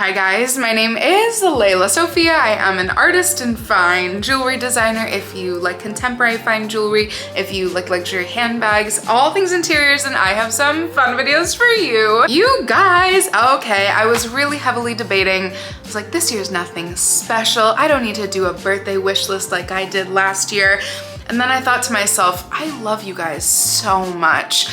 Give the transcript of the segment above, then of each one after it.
Hi guys, my name is Lelasophia. I am an artist and fine jewelry designer. If you like contemporary fine jewelry, if you like luxury handbags, all things interiors, and I have some fun videos for you. You guys, okay, I was really heavily debating. I was like, this year's nothing special. I don't need to do a birthday wish list like I did last year. And then I thought to myself, I love you guys so much.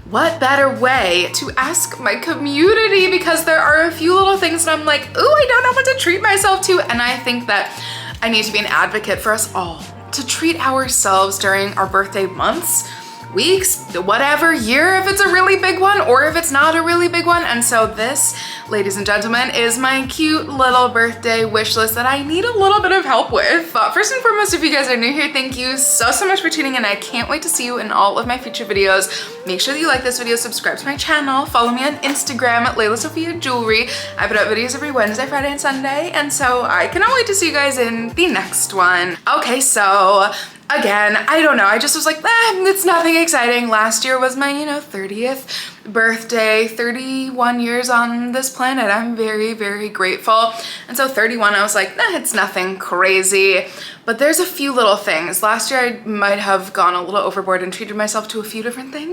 What better way to ask my community, because there are a few little things that I'm like, ooh, I don't know what to treat myself to. And I think that I need to be an advocate for us all to treat ourselves during our birthday months, weeks, whatever, year, if it's a really big one or if it's not a really big one. And so this, ladies and gentlemen, is my cute little birthday wish list that I need a little bit of help with. But first and foremost, if you guys are new here, thank you so much for tuning in. I can't wait to see you in all of my future videos. Make sure that you like this video, subscribe to my channel, follow me on Instagram at Lelasophia Jewelry. I put out videos every Wednesday, Friday, and Sunday, and so I cannot wait to see you guys in the next one. Okay, so again, I don't know, I just was like, it's nothing exciting. Last year was my, 30th birthday, 31 years on this planet. I'm very, very grateful. And so 31, I was like, it's nothing crazy. But there's a few little things. Last year, I might have gone a little overboard and treated myself to a few different things,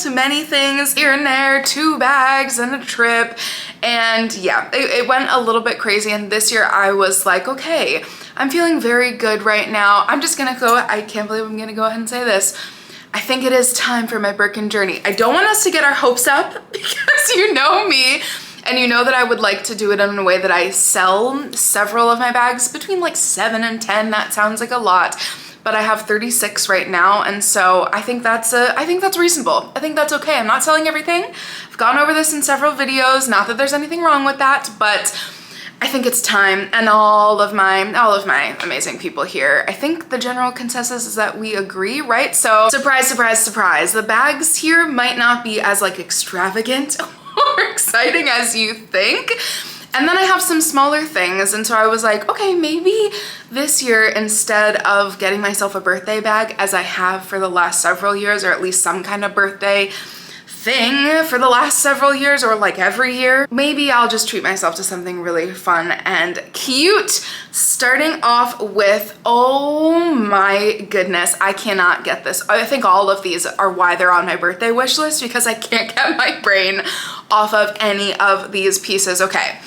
to many things here and there, 2 bags and a trip. And yeah, it went a little bit crazy. And this year I was like, okay, I'm feeling very good right now. I'm just gonna go, I can't believe I'm gonna go ahead and say this. I think it is time for my Birkin journey. I don't want us to get our hopes up because you know me and you know that I would like to do it in a way that I sell several of my bags between like 7 and 10. That sounds like a lot, but I have 36 right now. And so I think that's reasonable. I think that's okay. I'm not selling everything. I've gone over this in several videos. Not that there's anything wrong with that, but I think it's time. And all of my amazing people here, I think the general consensus is that we agree, right? So surprise, surprise, surprise. The bags here might not be as like extravagant or exciting as you think. And then I have some smaller things. And so I was like, okay, maybe this year, instead of getting myself a birthday bag as I have for the last several years, or at least some kind of birthday thing for the last several years, or like every year, maybe I'll just treat myself to something really fun and cute. Starting off with, oh my goodness, I cannot get this. I think all of these are why they're on my birthday wish list, because I can't get my brain off of any of these pieces. Okay,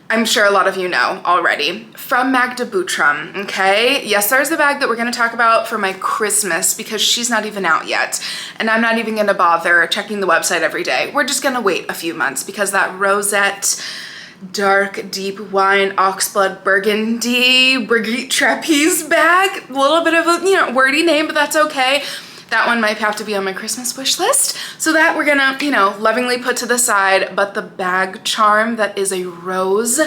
I'm sure a lot of you know already. From Magda Butrym, okay? Yes, there's the bag that we're gonna talk about for my Christmas, because she's not even out yet. And I'm not even gonna bother checking the website every day. We're just gonna wait a few months, because that rosette, dark, deep wine, oxblood burgundy, Brigitte trapeze bag, a little bit of a, wordy name, but that's okay. That one might have to be on my Christmas wish list. So that we're gonna, lovingly put to the side. But the bag charm that is a rose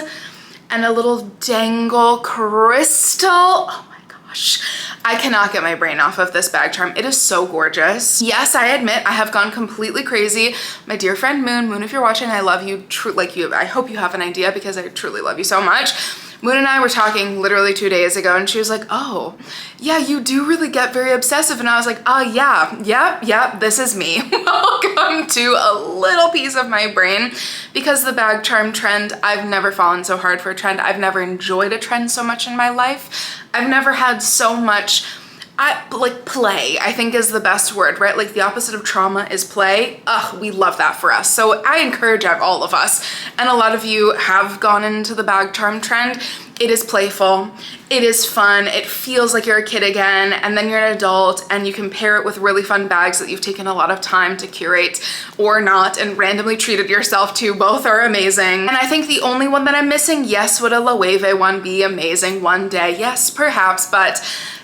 and a little dangle crystal. Oh my gosh. I cannot get my brain off of this bag charm. It is so gorgeous. Yes, I admit I have gone completely crazy. My dear friend Moon, if you're watching, I love you. I hope you have an idea, because I truly love you so much. Moon and I were talking literally 2 days ago, and she was like, oh, yeah, you do really get very obsessive. And I was like, oh yeah, yep, this is me. Welcome to a little piece of my brain, because the bag charm trend, I've never fallen so hard for a trend. I've never enjoyed a trend so much in my life. I've never had so much, play, I think is the best word, right? Like the opposite of trauma is play. We love that for us. So I encourage all of us, and a lot of you have gone into the bag charm trend. It is playful, it is fun, it feels like you're a kid again, and then you're an adult and you can pair it with really fun bags that you've taken a lot of time to curate or not and randomly treated yourself to. Both are amazing. And I think the only one that I'm missing, yes, would a Loewe one be amazing one day? Yes, perhaps, but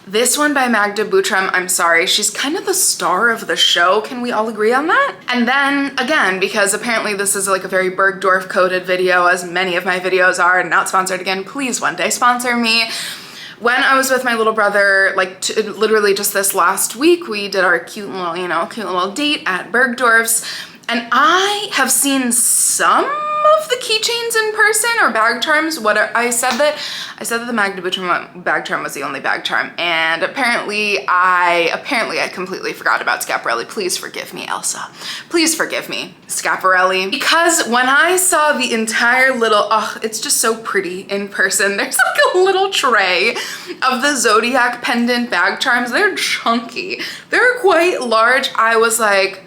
this one by Magda Butrym, I'm sorry, she's kind of the star of the show. Can we all agree on that? And then again, because apparently this is like a very Bergdorf coded video, as many of my videos are, and not sponsored again, please one day sponsor me. When I was with my little brother, literally just this last week, we did our cute little date at Bergdorf's, and I have seen some of the keychains in person or bag charms. I said that the Magda Butrima bag charm was the only bag charm, and apparently I completely forgot about Schiaparelli. Please forgive me, Elsa. Please forgive me, Schiaparelli. Because when I saw the entire little, oh, it's just so pretty in person. There's like a little tray of the Zodiac pendant bag charms. They're chunky. They're quite large. I was like,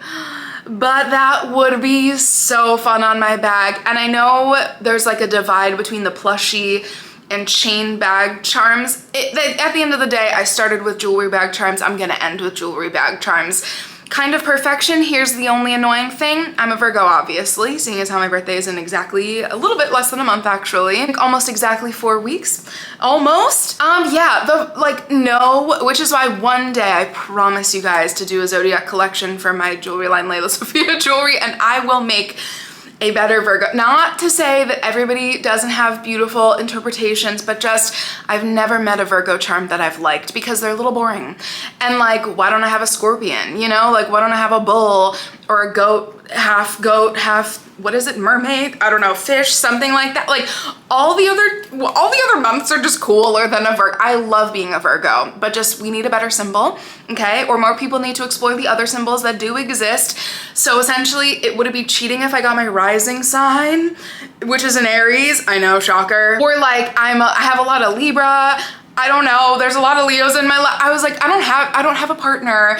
but that would be so fun on my bag. And I know there's like a divide between the plushie and chain bag charms. At the end of the day, I started with jewelry bag charms. I'm gonna end with jewelry bag charms. Kind of perfection. Here's the only annoying thing. I'm a Virgo, obviously, seeing as how my birthday is in exactly a little bit less than a month, actually. I think almost exactly 4 weeks. Almost. Yeah, no, which is why one day I promise you guys to do a Zodiac collection for my jewelry line, Lela Sophia jewelry, and I will make a better Virgo. Not to say that everybody doesn't have beautiful interpretations, but just I've never met a Virgo charm that I've liked because they're a little boring. And like, why don't I have a scorpion? You know, like why don't I have a bull or a goat, half what is it, mermaid? I don't know, fish, something like that. Like all the other months are just cooler than a Virgo. I love being a Virgo, but just we need a better symbol, okay? Or more people need to explore the other symbols that do exist. So essentially, would it be cheating if I got my rising sign, which is an Aries? I know, shocker. Or like I have a lot of Libra. I don't know. There's a lot of Leos in my life. I was like, I don't have a partner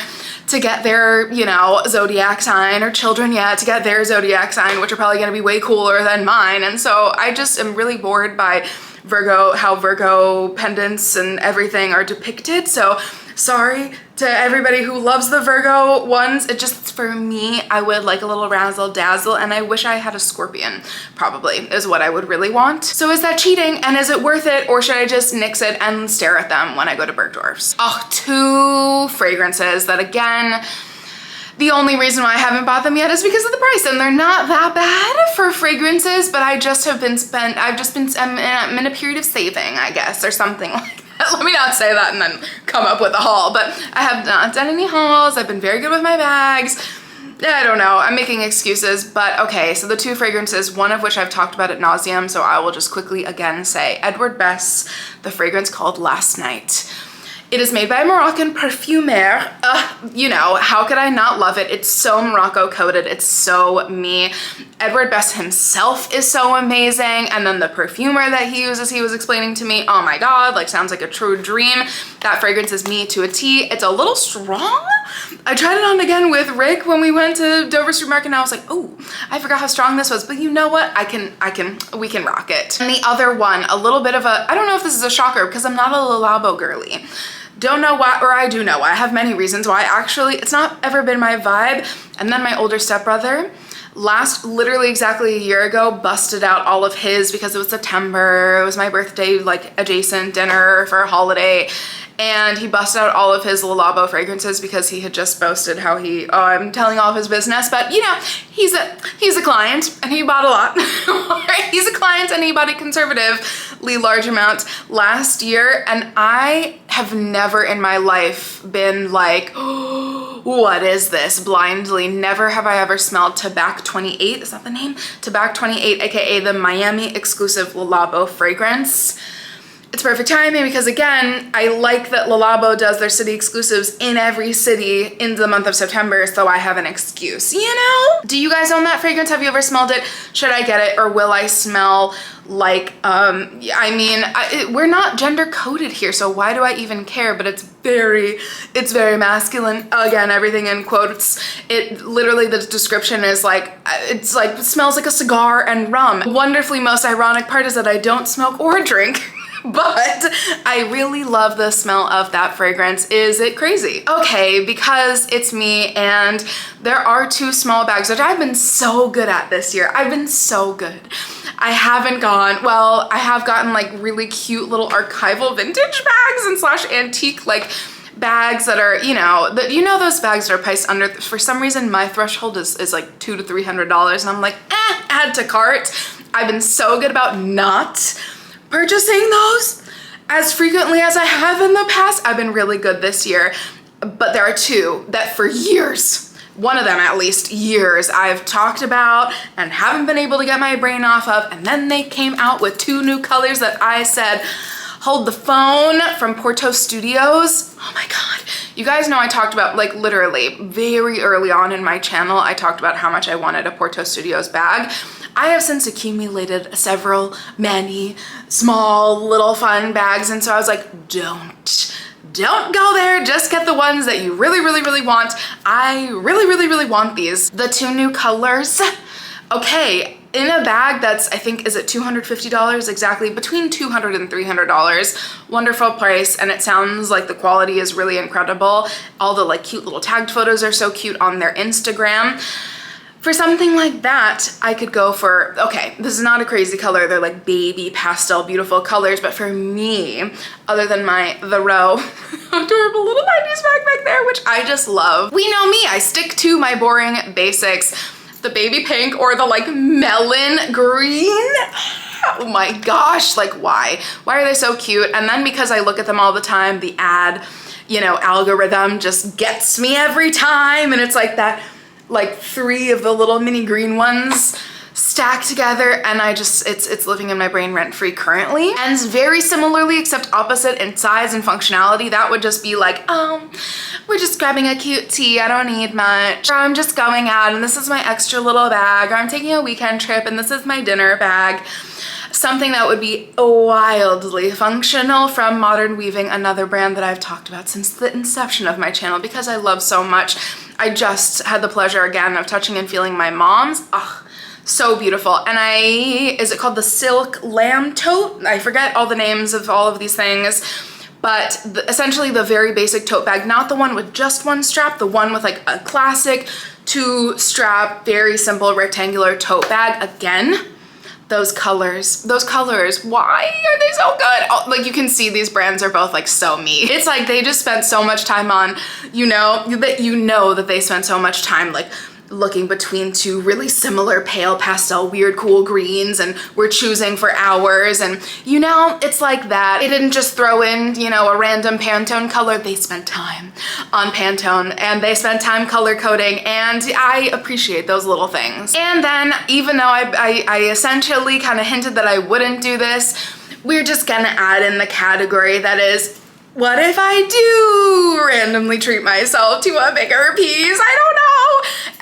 to get their, you know, zodiac sign, or children yet to get their zodiac sign, which are probably gonna be way cooler than mine. And so I just am really bored by Virgo, how Virgo pendants and everything are depicted. So sorry to everybody who loves the Virgo ones. It just, for me, I would like a little razzle dazzle, and I wish I had a scorpion, probably, is what I would really want. So is that cheating, and is it worth it, or should I just nix it and stare at them when I go to Bergdorf's? Oh, 2 fragrances that, again, the only reason why I haven't bought them yet is because of the price, and they're not that bad for fragrances, but I'm in a period of saving, I guess, or something like that. Let me not say that and then come up with a haul, but I have not done any hauls. I've been very good with my bags. I don't know, I'm making excuses, but okay, so the 2 fragrances, one of which I've talked about ad nauseum, so I will just quickly again say Edward Bess, the fragrance called Last Night. It is made by a Moroccan perfumer. You know, how could I not love it? It's so Morocco coded, it's so me. Edward Bess himself is so amazing, and then the perfumer that he uses, he was explaining to me, oh my God, like sounds like a true dream. That fragrance is me to a T. It's a little strong. I tried it on again with Rick when we went to Dover Street Market, and I was like, oh, I forgot how strong this was, but you know what? We can rock it. And the other one, a little bit of a, I don't know if this is a shocker because I'm not a Labo girly. Don't know why, or I do know why. I have many reasons why. Actually, it's not ever been my vibe. And then my older stepbrother, literally exactly a year ago, busted out all of his because it was September. It was my birthday, like adjacent dinner for a holiday. And he busted out all of his Le Labo fragrances because he had just boasted how I'm telling all of his business, but you know, he's a client and he bought a lot. He's a client and he bought a conservatively large amount last year. And I have never in my life been like, oh, what is this? Blindly. Never have I ever smelled Tobac 28. Is that the name? Tobac 28, AKA the Miami exclusive Le Labo fragrance. It's perfect timing because again, I like that Le Labo does their city exclusives in every city in the month of September, so I have an excuse, you know? Do you guys own that fragrance? Have you ever smelled it? Should I get it, or will I smell like, we're not gender coded here, so why do I even care? But it's very masculine. Again, everything in quotes. It literally, the description is like, it smells like a cigar and rum. The wonderfully most ironic part is that I don't smoke or drink. But I really love the smell of that fragrance. Is it crazy? Okay, because it's me, and there are 2 small bags, which I've been so good at this year. I've been so good. I have gotten like really cute little archival vintage bags and / antique like bags that are, you know, those bags that are priced under, for some reason my threshold is like $200 to $300, and I'm like, add to cart. I've been so good about not purchasing those as frequently as I have in the past. I've been really good this year, but there are 2 that for years one of them at least, years I've talked about and haven't been able to get my brain off of. And then they came out with 2 new colors that I said, hold the phone, from Porto Studios. Oh my God. You guys know I talked about, like, literally very early on in my channel, I talked about how much I wanted a Porto Studios bag. I have since accumulated several, many small little fun bags. And so I was like, don't go there, just get the ones that you really, really, really want. I really, really, really want these. The 2 new colors. Okay, in a bag that's, I think, is it $250 exactly? Between $200 and $300. Wonderful price, and it sounds like the quality is really incredible. All the like cute little tagged photos are so cute on their Instagram. For something like that, I could go for, okay, this is not a crazy color. They're like baby pastel, beautiful colors. But for me, other than the row, adorable little 90s bag back there, which I just love. We know me, I stick to my boring basics. The baby pink or the like melon green. Oh my gosh, like why? Why are they so cute? And then because I look at them all the time, the ad, you know, algorithm just gets me every time. And it's like that, like 3 of the little mini green ones stacked together, and I just, it's living in my brain rent-free currently. And very similarly, except opposite in size and functionality, that would just be like, we're just grabbing a cute tee, I don't need much. Or I'm just going out and this is my extra little bag, or I'm taking a weekend trip and this is my dinner bag. Something that would be wildly functional from Modern Weaving, another brand that I've talked about since the inception of my channel because I love so much. I just had the pleasure again of touching and feeling my mom's. Ugh, so beautiful. And is it called the Silk Lamb Tote? I forget all the names of all of these things, but essentially the very basic tote bag, not the one with just one strap, the one with like a classic 2-strap, very simple rectangular tote bag. Again, those colors, why are they so good? Oh, like you can see these brands are both like so me. It's like they just spent so much time on, that they spent so much time like looking between 2 really similar pale pastel weird cool greens, and we're choosing for hours, and it's like that. They didn't just throw in a random Pantone color. They spent time on Pantone and they spent time color coding, and I appreciate those little things. And then even though I essentially kind of hinted that I wouldn't do this, we're just gonna add in the category that is, what if I do randomly treat myself to a bigger piece? I don't know.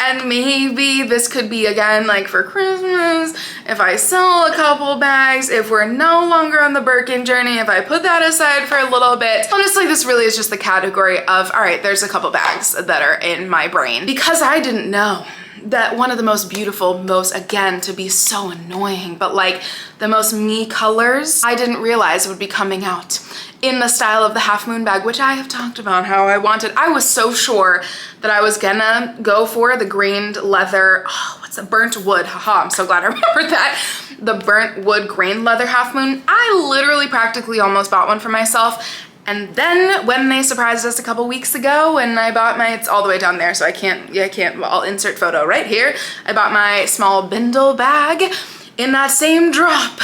And maybe this could be, again, like for Christmas, if I sell a couple bags, if we're no longer on the Birkin journey, if I put that aside for a little bit. Honestly, this really is just the category of, all right, there's a couple bags that are in my brain. Because I didn't know that one of the most beautiful, again, to be so annoying, but like the most me colors, I didn't realize would be coming out in the style of the Half Moon bag, which I have talked about how I wanted. I was so sure that I was gonna go for the grained leather, what's the burnt wood, haha, I'm so glad I remembered that. The burnt wood grained leather Half Moon. I literally practically almost bought one for myself. And then when they surprised us a couple weeks ago, and I bought it's all the way down there, so I can't, well, I'll insert photo right here. I bought my small bindle bag in that same drop.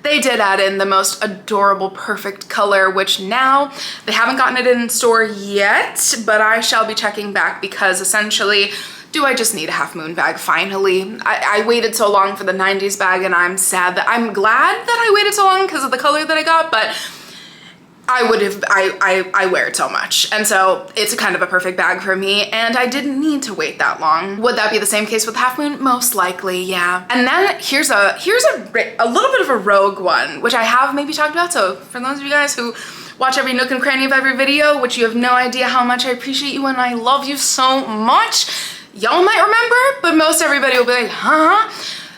They did add in the most adorable, perfect color, which now they haven't gotten it in store yet, but I shall be checking back because essentially, do I just need a Half Moon bag finally? I waited so long for the 90s bag, and I'm glad that I waited so long because of the color that I got, but I wear it so much. And so it's kind of a perfect bag for me, and I didn't need to wait that long. Would that be the same case with Half Moon? Most likely, yeah. And then here's a little bit of a rogue one, which I have maybe talked about. So for those of you guys who watch every nook and cranny of every video, which you have no idea how much I appreciate you and I love you so much, y'all might remember, but most everybody will be like, huh?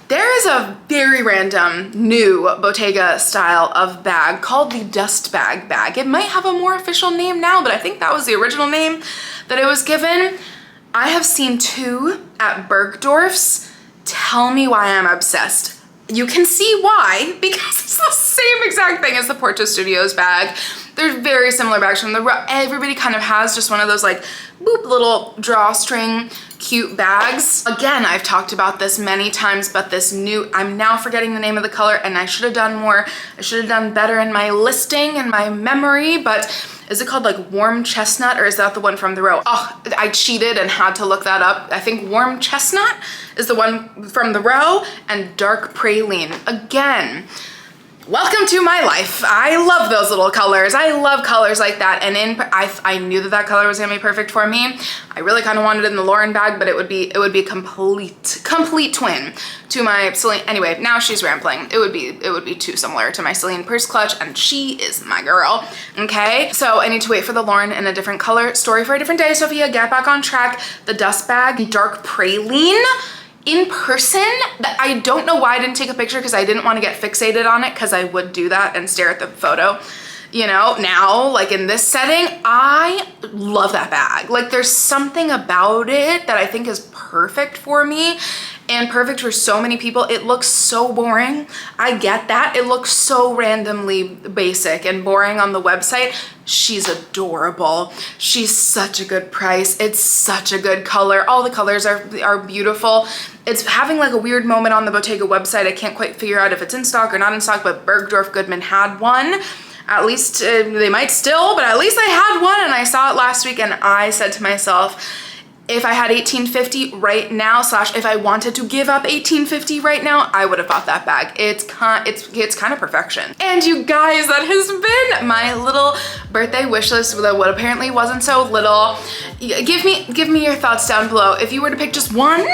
There is a very random new Bottega style of bag called the Dust Bag. It might have a more official name now, but I think that was the original name that it was given. I have seen 2 at Bergdorf's. Tell me why I'm obsessed. You can see why, because it's the same exact exact thing as the Porto Studios bag. They're very similar bags from the Row. Everybody kind of has just one of those like boop little drawstring cute bags. Again, I've talked about this many times, but this new, I'm now forgetting the name of the color, and I should have done more. I should have done better in my listing and my memory, but is it called like warm chestnut, or is that the one from the Row? Oh, I cheated and had to look that up. I think warm chestnut is the one from the Row, and dark praline. Again, welcome to my life. I love those little colors. I love colors like that. And I knew that color was gonna be perfect for me. I really kind of wanted it in the Lauren bag, but it would be a complete twin to my Celine. Anyway, now she's rambling. It would be too similar to my Celine purse clutch, and she is my girl. Okay, so I need to wait for the Lauren in a different color. Story for a different day, Sophia. Get back on track. The dust bag, dark praline. In person, I don't know why I didn't take a picture, because I didn't want to get fixated on it, because I would do that and stare at the photo. You know, now, like in this setting, I love that bag. Like there's something about it that I think is perfect for me and perfect for so many people. It looks so boring. I get that. It looks so randomly basic and boring on the website. She's adorable. She's such a good price. It's such a good color. All the colors are beautiful. It's having like a weird moment on the Bottega website. I can't quite figure out if it's in stock or not in stock, but Bergdorf Goodman had one. At least they might still, but at least I had one, and I saw it last week, and I said to myself, if I had $18.50 right now, if I wanted to give up $18.50 right now, I would have bought that bag. It's kind of perfection. And you guys, that has been my little birthday wish list, though what apparently wasn't so little. Give me your thoughts down below. If you were to pick just one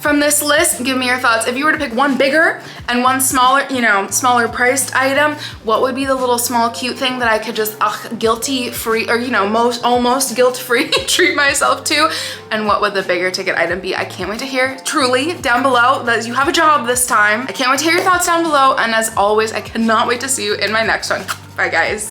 from this list, give me your thoughts. If you were to pick one bigger and one smaller, you know, smaller priced item, what would be the little small cute thing that I could just guilty free, or you know, almost guilt free treat myself to? And what would the bigger ticket item be? I can't wait to hear, truly, down below. That you have a job this time. I can't wait to hear your thoughts down below, and as always, I cannot wait to see you in my next one. Bye guys.